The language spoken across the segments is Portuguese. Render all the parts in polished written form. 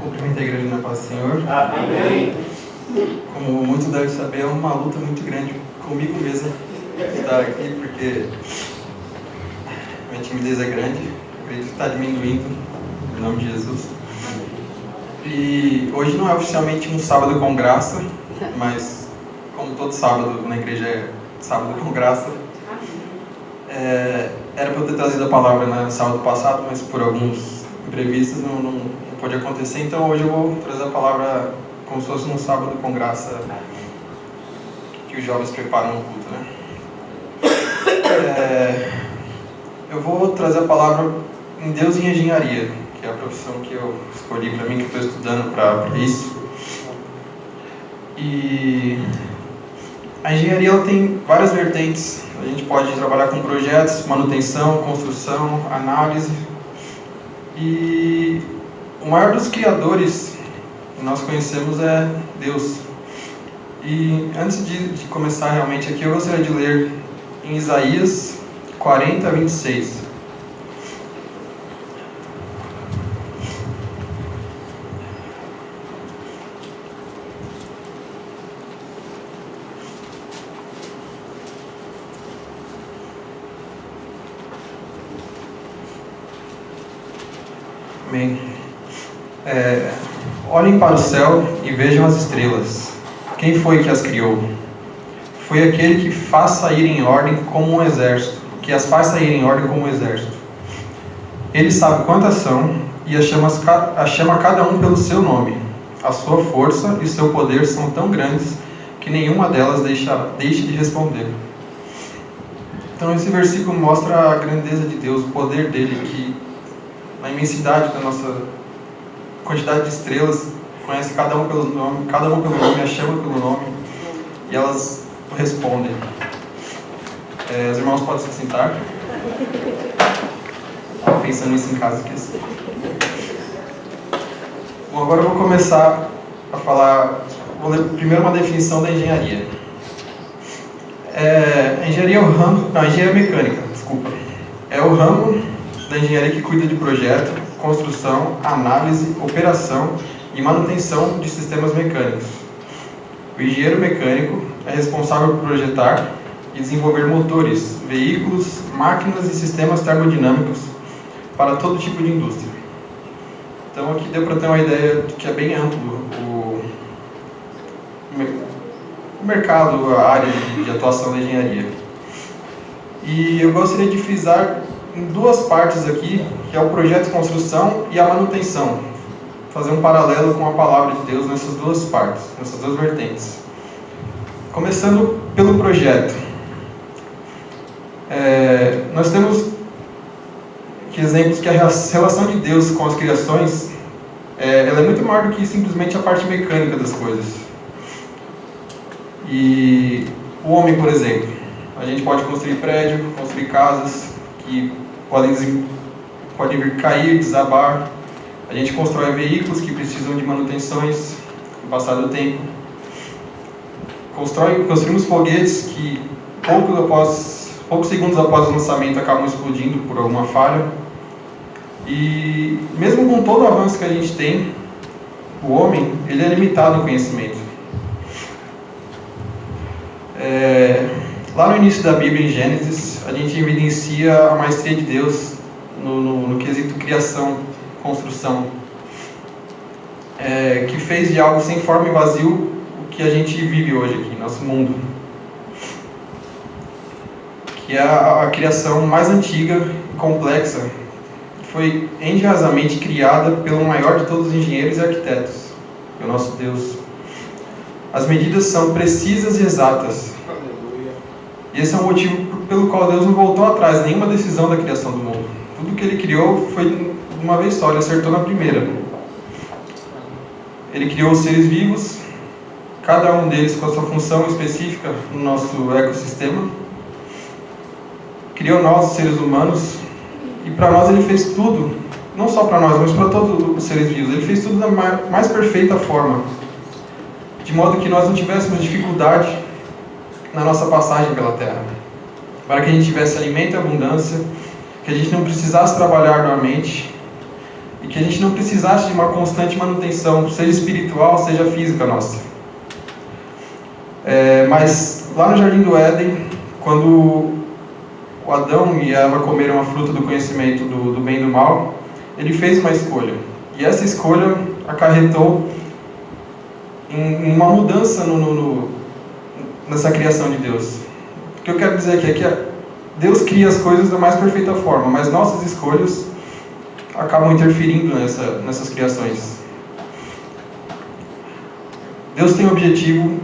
Cumprimento a igreja na paz do Senhor. Amém. Como muitos devem saber, é uma luta muito grande comigo mesmo estar aqui, porque minha timidez é grande. Acredito que está diminuindo, em nome de Jesus. E hoje não é oficialmente um sábado com graça, mas como todo sábado na igreja é sábado com graça. Era para eu ter trazido a palavra no sábado passado, mas por alguns imprevistos não pôde acontecer. Então hoje eu vou trazer a palavra como se fosse um sábado com graça que os jovens preparam no culto, né? Eu vou trazer a palavra em Deus e Engenharia, que é a profissão que eu escolhi para mim, que eu estou estudando para isso. E a engenharia ela tem várias vertentes. A gente pode trabalhar com projetos, manutenção, construção, análise. E o maior dos criadores que nós conhecemos é Deus. E antes de começar realmente aqui, eu gostaria de ler em Isaías 40, 26. Amém. Olhem para o céu e vejam as estrelas. Quem foi que as criou? Foi aquele que faz sair em ordem como um exército, que as faz sair em ordem como um exército. Ele sabe quantas são e as chama cada um pelo seu nome. A sua força e seu poder são tão grandes que nenhuma delas deixe de responder. Então esse versículo mostra a grandeza de Deus, o poder dele, que na imensidade da nossa quantidade de estrelas, conhece cada um pelo nome, a chama pelo nome, e elas respondem. Os irmãos podem se sentar. Estava pensando nisso em casa aqui. Bom, agora eu vou começar a falar. Vou ler primeiro uma definição da engenharia. A engenharia é o ramo. Não, engenharia mecânica, desculpa. É o ramo da engenharia que cuida de projeto, construção, análise, operação e manutenção de sistemas mecânicos. O engenheiro mecânico é responsável por projetar e desenvolver motores, veículos, máquinas e sistemas termodinâmicos para todo tipo de indústria. Então aqui deu para ter uma ideia de que é bem amplo o mercado, a área de atuação da engenharia. E eu gostaria de frisar em duas partes aqui, que é o projeto de construção e a manutenção. Fazer um paralelo com a palavra de Deus nessas duas partes, nessas duas vertentes. Começando pelo projeto. Nós temos exemplos que a relação de Deus com as criações ela é muito maior do que simplesmente a parte mecânica das coisas. E o homem, por exemplo, a gente pode construir prédio, construir casas que podem vir cair, desabar. A gente constrói veículos que precisam de manutenções no passar do tempo. Construímos foguetes que poucos segundos após o lançamento acabam explodindo por alguma falha. E mesmo com todo o avanço que a gente tem, o homem ele é limitado no conhecimento. Lá no início da Bíblia, em Gênesis, a gente evidencia a maestria de Deus no quesito criação, construção, que fez de algo sem forma e vazio o que a gente vive hoje aqui, nosso mundo, que é a criação mais antiga e complexa, que foi engenhosamente criada pelo maior de todos os engenheiros e arquitetos, que é o nosso Deus. As medidas são precisas e exatas. E esse é o motivo pelo qual Deus não voltou atrás em nenhuma decisão da criação do mundo. Tudo que Ele criou foi de uma vez só, Ele acertou na primeira. Ele criou os seres vivos, cada um deles com a sua função específica no nosso ecossistema. Criou nós, os seres humanos, e para nós Ele fez tudo, não só para nós, mas para todos os seres vivos. Ele fez tudo da mais perfeita forma, de modo que nós não tivéssemos dificuldade na nossa passagem pela terra, para que a gente tivesse alimento e abundância, que a gente não precisasse trabalhar arduamente, e que a gente não precisasse de uma constante manutenção, seja espiritual, seja física nossa. Mas lá no Jardim do Éden, quando o Adão e Eva comeram a fruta do conhecimento do bem e do mal, ele fez uma escolha. E essa escolha acarretou em uma mudança nessa criação de Deus. O que eu quero dizer aqui é que Deus cria as coisas da mais perfeita forma, mas nossas escolhas acabam interferindo nessas criações. Deus tem o objetivo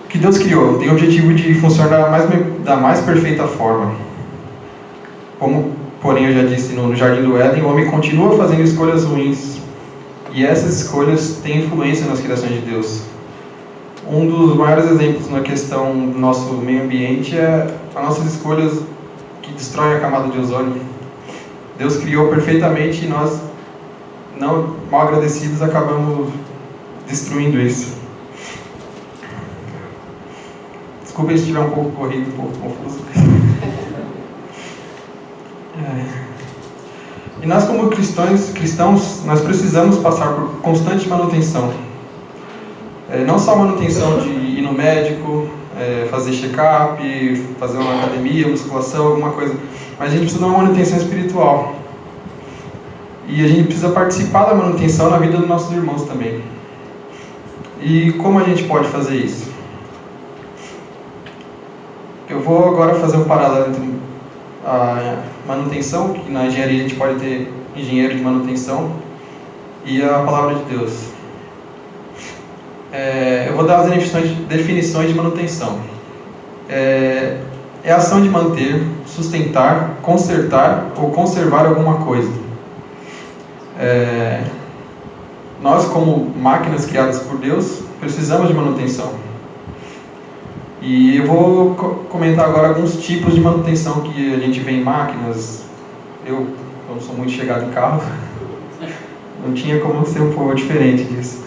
que Deus criou, tem o objetivo de funcionar da mais perfeita forma. Como, porém, eu já disse no Jardim do Éden, o homem continua fazendo escolhas ruins. E essas escolhas têm influência nas criações de Deus. Um dos maiores exemplos na questão do nosso meio ambiente é as nossas escolhas que destroem a camada de ozônio. Deus criou perfeitamente e nós, não mal agradecidos, acabamos destruindo isso. Desculpa se estiver um pouco corrido, um pouco confuso. E nós, como cristãos, nós precisamos passar por constante manutenção. Não só manutenção de ir no médico, fazer check-up, fazer uma academia, musculação, alguma coisa, mas a gente precisa de uma manutenção espiritual. E a gente precisa participar da manutenção na vida dos nossos irmãos também. E como a gente pode fazer isso? Eu vou agora fazer um paralelo entre a manutenção, que na engenharia a gente pode ter engenheiro de manutenção, e a palavra de Deus. Eu vou dar as definições de manutenção. É a ação de manter, sustentar, consertar ou conservar alguma coisa. Nós, como máquinas criadas por Deus, precisamos de manutenção. E eu vou comentar agora alguns tipos de manutenção que a gente vê em máquinas. Eu não sou muito chegado em carro, não tinha como ser um pouco diferente disso.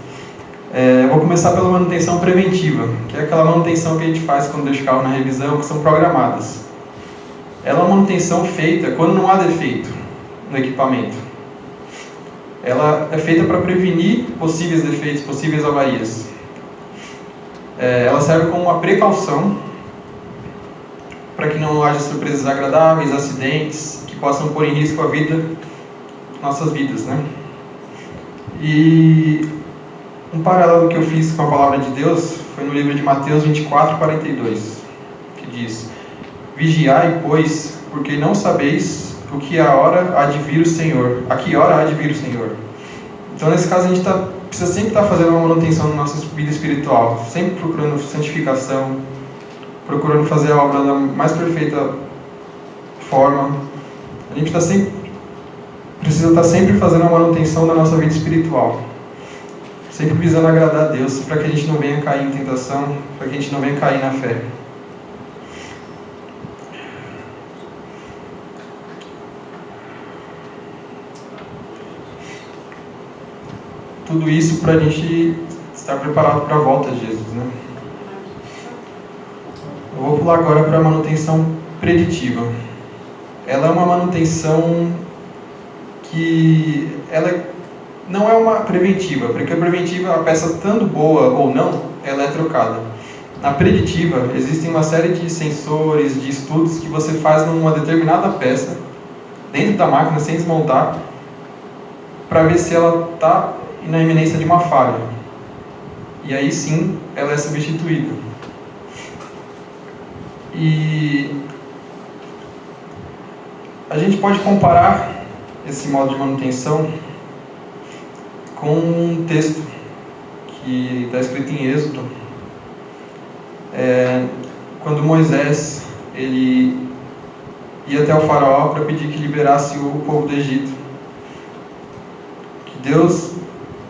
Eu vou começar pela manutenção preventiva, que é aquela manutenção que a gente faz quando deixa o carro na revisão, que são programadas. Ela é uma manutenção feita quando não há defeito no equipamento. Ela é feita para prevenir possíveis defeitos, possíveis avarias. Ela serve como uma precaução para que não haja surpresas agradáveis, acidentes que possam pôr em risco a vida, nossas vidas, né? E um paralelo que eu fiz com a palavra de Deus foi no livro de Mateus 24:42, que diz: Vigiai, pois, porque não sabeis a que hora há de vir o Senhor. Então, nesse caso, a gente precisa sempre estar fazendo uma manutenção na nossa vida espiritual, sempre procurando santificação, procurando fazer a obra da mais perfeita forma. A gente precisa estar sempre fazendo uma manutenção da nossa vida espiritual, sempre visando agradar a Deus, para que a gente não venha cair em tentação, para que a gente não venha cair na fé. Tudo isso para a gente estar preparado para a volta de Jesus, né? Eu vou pular agora para a manutenção preditiva. Ela é uma manutenção que não é uma preventiva, porque a preventiva, a peça estando boa ou não, ela é trocada. Na preditiva, existem uma série de sensores, de estudos que você faz numa determinada peça, dentro da máquina, sem desmontar, para ver se ela está na iminência de uma falha. E aí sim, ela é substituída. E a gente pode comparar esse modo de manutenção com um texto que está escrito em Êxodo, quando Moisés ele ia até o faraó para pedir que liberasse o povo do Egito. Que Deus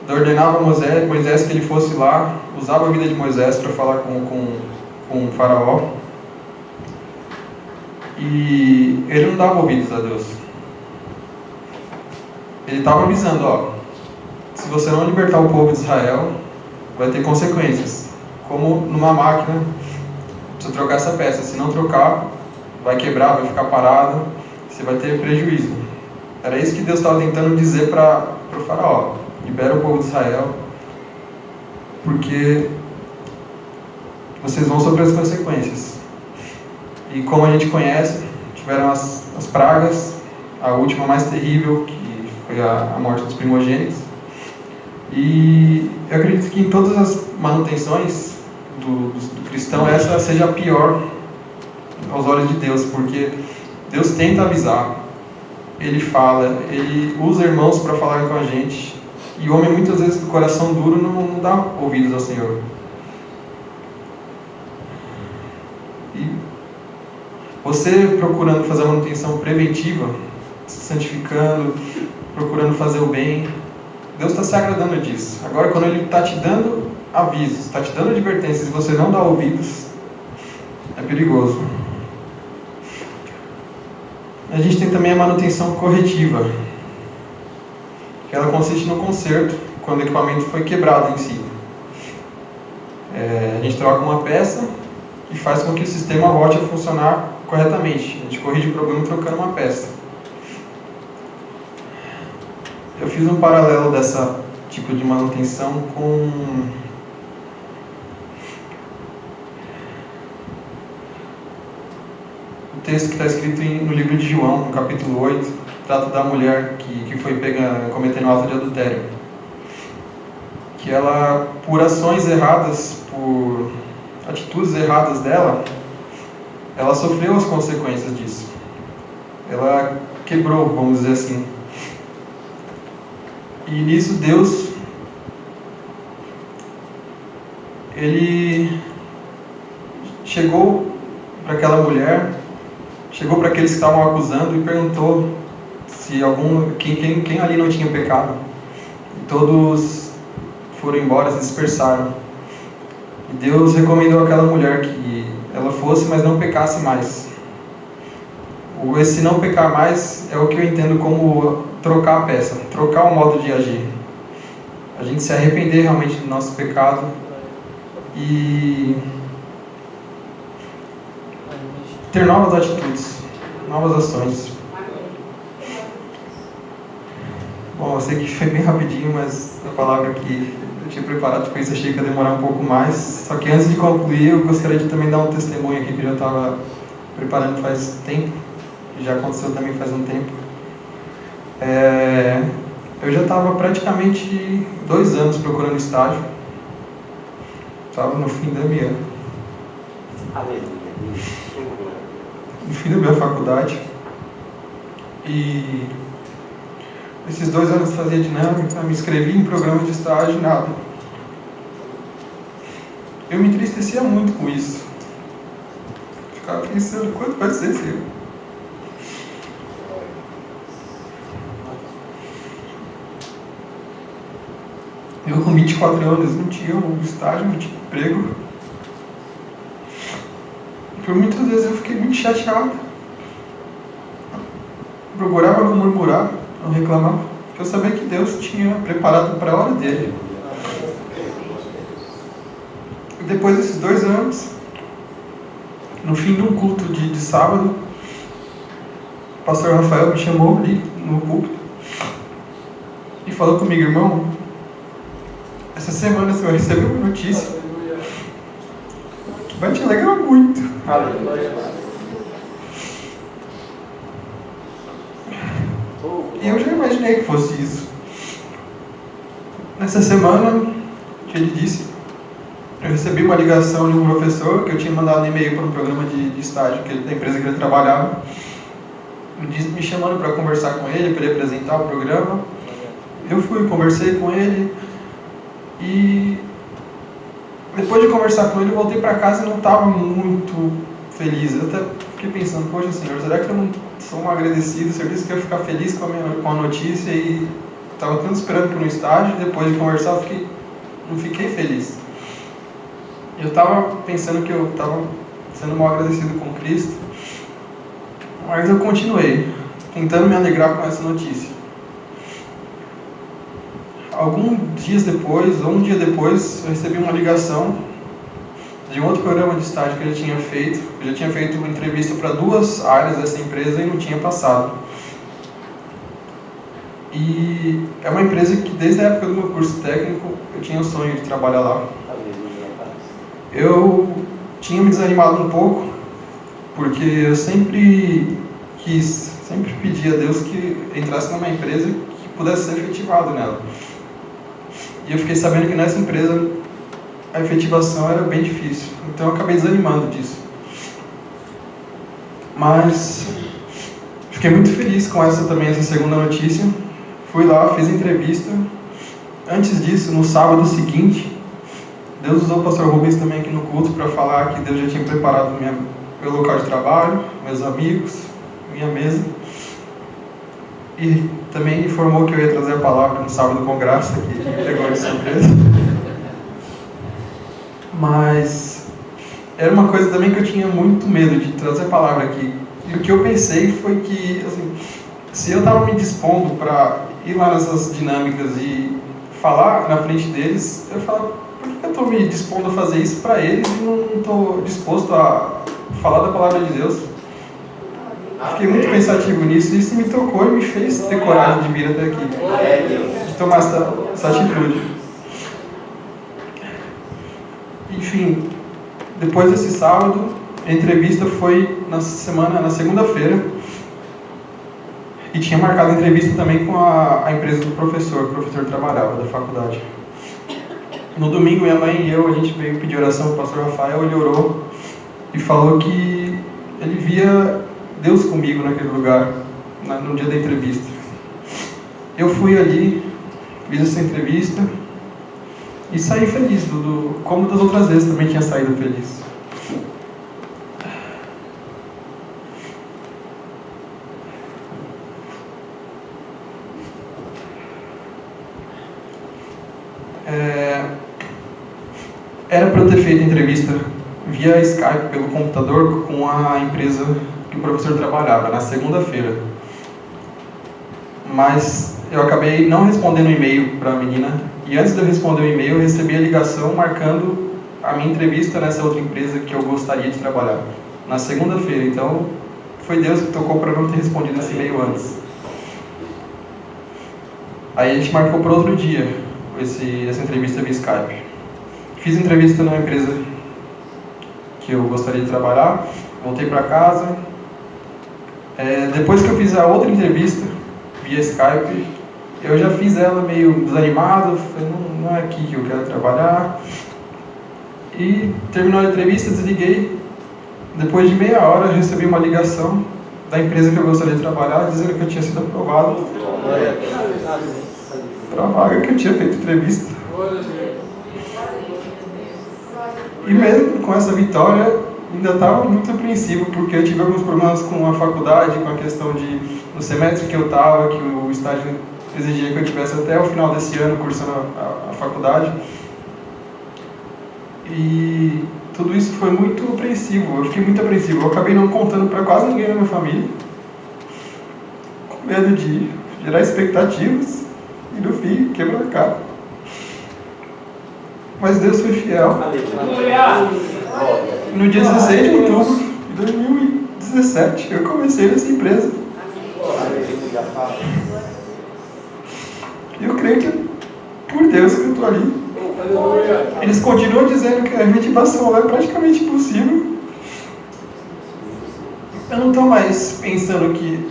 ordenava a Moisés que ele fosse lá, usava a vida de Moisés para falar com o faraó, e ele não dava ouvidos a Deus. Ele estava avisando, se você não libertar o povo de Israel, vai ter consequências, como numa máquina. Precisa trocar essa peça, se não trocar, vai quebrar, vai ficar parada, você vai ter prejuízo. Era isso que Deus estava tentando dizer para o faraó: libera o povo de Israel, porque vocês vão sofrer as consequências. E como a gente conhece, tiveram as pragas, a última mais terrível, que foi a morte dos primogênitos. E eu acredito que em todas as manutenções do cristão, essa seja a pior aos olhos de Deus, porque Deus tenta avisar, Ele fala, Ele usa irmãos para falar com a gente, e o homem muitas vezes do coração duro não dá ouvidos ao Senhor. E você procurando fazer a manutenção preventiva, se santificando, procurando fazer o bem, Deus está se agradando disso. Agora, quando Ele está te dando avisos, está te dando advertências e você não dá ouvidos, é perigoso. A gente tem também a manutenção corretiva, que ela consiste no conserto, quando o equipamento foi quebrado em si. A gente troca uma peça e faz com que o sistema volte a funcionar corretamente. A gente corrige o problema trocando uma peça. Eu fiz um paralelo dessa tipo de manutenção com o texto que está escrito no livro de João, no capítulo 8, trata da mulher que foi pega cometendo ato de adultério. Que ela, por ações erradas, por atitudes erradas dela, ela sofreu as consequências disso. Ela quebrou, vamos dizer assim. E nisso Deus, Ele chegou para aquela mulher, chegou para aqueles que estavam acusando e perguntou se quem ali não tinha pecado. E todos foram embora, se dispersaram. E Deus recomendou àquela mulher que ela fosse, mas não pecasse mais. Esse não pecar mais é o que eu entendo como trocar a peça, trocar o modo de agir. A gente se arrepender realmente do nosso pecado e ter novas atitudes, novas ações. Bom, eu sei que foi bem rapidinho, mas a palavra que eu tinha preparado para isso achei que ia demorar um pouco mais. Só que antes de concluir, eu gostaria de também dar um testemunho aqui que eu já estava preparando faz tempo, que já aconteceu também faz um tempo. Eu já estava praticamente 2 anos procurando estágio. Estava no fim da minha... no fim da minha faculdade. E esses 2 anos fazia dinâmica, me inscrevi em programa de estágio e nada. Eu me entristecia muito com isso. Ficava pensando, quanto vai ser, Senhor? Eu com 24 anos não tinha um estágio, não tinha emprego. Por muitas vezes eu fiquei muito chateado. Procurava não murmurar, não reclamar, porque eu sabia que Deus tinha preparado para a hora dele. E depois desses 2 anos, no fim de um culto de sábado, o pastor Rafael me chamou ali no culto e falou comigo: irmão, essa semana você vai receber uma notícia que vai te alegrar muito. E eu já imaginei que fosse isso. Nessa semana, que ele disse, eu recebi uma ligação de um professor que eu tinha mandado um e-mail para um programa de estágio da empresa que ele trabalhava, me chamando para conversar com ele, para ele apresentar o programa. Eu fui, conversei com ele e depois de conversar com ele, eu voltei para casa e não estava muito feliz. Eu até fiquei pensando, poxa Senhor, será que eu não sou um agradecido? O Senhor disse que eu ia ficar feliz com a notícia e estava tanto esperando por um estágio, e depois de conversar eu não fiquei feliz. Eu estava pensando que eu estava sendo mal agradecido com Cristo, mas eu continuei, tentando me alegrar com essa notícia. Alguns dias depois, ou um dia depois, eu recebi uma ligação de um outro programa de estágio que eu já tinha feito. Eu já tinha feito uma entrevista para 2 áreas dessa empresa e não tinha passado. E é uma empresa que desde a época do meu curso técnico eu tinha o sonho de trabalhar lá. Eu tinha me desanimado um pouco, porque eu sempre pedi a Deus que entrasse numa empresa que pudesse ser efetivado nela. E eu fiquei sabendo que nessa empresa a efetivação era bem difícil, então eu acabei desanimando disso. Mas fiquei muito feliz com essa segunda notícia. Fui lá, fiz entrevista. Antes disso, no sábado seguinte, Deus usou o pastor Rubens também aqui no culto para falar que Deus já tinha preparado meu local de trabalho, meus amigos, minha mesa. E também informou que eu ia trazer a palavra no sábado com graça, que me pegou de surpresa. Mas era uma coisa também que eu tinha muito medo de trazer a palavra aqui. E o que eu pensei foi que, assim, se eu estava me dispondo para ir lá nessas dinâmicas e falar na frente deles, eu falava, por que eu estou me dispondo a fazer isso para eles e não estou disposto a falar da palavra de Deus? Fiquei muito pensativo nisso e isso me tocou e me fez ter coragem de vir até aqui, de tomar essa atitude. Enfim, depois desse sábado, a entrevista foi na segunda-feira. E tinha marcado a entrevista também com a empresa do professor, que o professor trabalhava, da faculdade. No domingo, minha mãe e eu, a gente veio pedir oração para o pastor Rafael, ele orou e falou que ele via Deus comigo naquele lugar, no dia da entrevista. Eu fui ali, fiz essa entrevista e saí feliz, como das outras vezes também tinha saído feliz. Era para eu ter feito a entrevista via Skype, pelo computador, com a empresa que o professor trabalhava, na segunda-feira. Mas eu acabei não respondendo o e-mail para a menina, e antes de eu responder o e-mail, eu recebi a ligação marcando a minha entrevista nessa outra empresa que eu gostaria de trabalhar, na segunda-feira. Então, foi Deus que tocou para não ter respondido esse e-mail antes. Aí a gente marcou para outro dia essa entrevista via Skype. Fiz entrevista numa empresa que eu gostaria de trabalhar, voltei para casa. Depois que eu fiz a outra entrevista via Skype, eu já fiz ela meio desanimado, falei, não é aqui que eu quero trabalhar. E terminou a entrevista, desliguei. Depois de meia hora, eu recebi uma ligação da empresa que eu gostaria de trabalhar, dizendo que eu tinha sido aprovado para a vaga que eu tinha feito entrevista. E mesmo com essa vitória, ainda estava muito apreensivo, porque eu tive alguns problemas com a faculdade, com a questão no semestre que eu estava, que o estágio exigia que eu tivesse até o final desse ano cursando a faculdade. E tudo isso foi muito apreensivo, eu fiquei muito apreensivo. Eu acabei não contando para quase ninguém na minha família, com medo de gerar expectativas e no fim quebrar a cara. Mas Deus foi fiel. No dia 16 de outubro de 2017, eu comecei nessa empresa. E eu creio que é por Deus que eu estou ali. Eles continuam dizendo que a efetivação é praticamente impossível. Eu não estou mais pensando que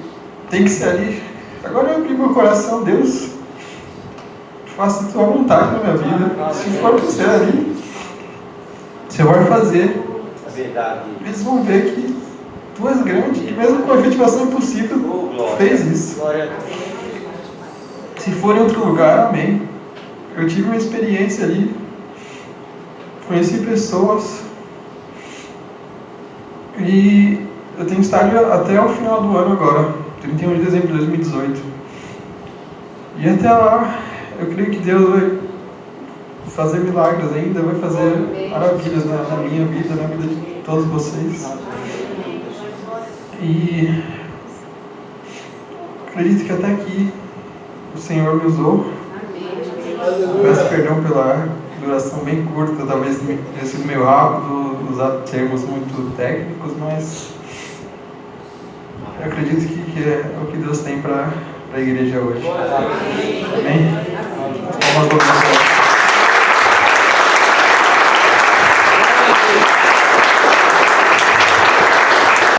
tem que ser ali. Agora eu abri meu coração, Deus. Faça a tua vontade na minha vida. Se for para você ali, você vai fazer. Eles vão ver que tu és grande e mesmo com a efetivação impossível, fez isso. Se for em outro lugar, amém. Eu tive uma experiência ali, conheci pessoas e eu tenho estágio até o final do ano agora, 31 de dezembro de 2018. E até lá, eu creio que Deus vai fazer milagres ainda, vai fazer maravilhas na minha vida, na vida de todos vocês. E acredito que até aqui o Senhor me usou. Peço perdão pela duração bem curta, talvez tenha sido meio rápido, usar termos muito técnicos, mas eu acredito que é o que Deus tem para para a igreja hoje. Amém? Vamos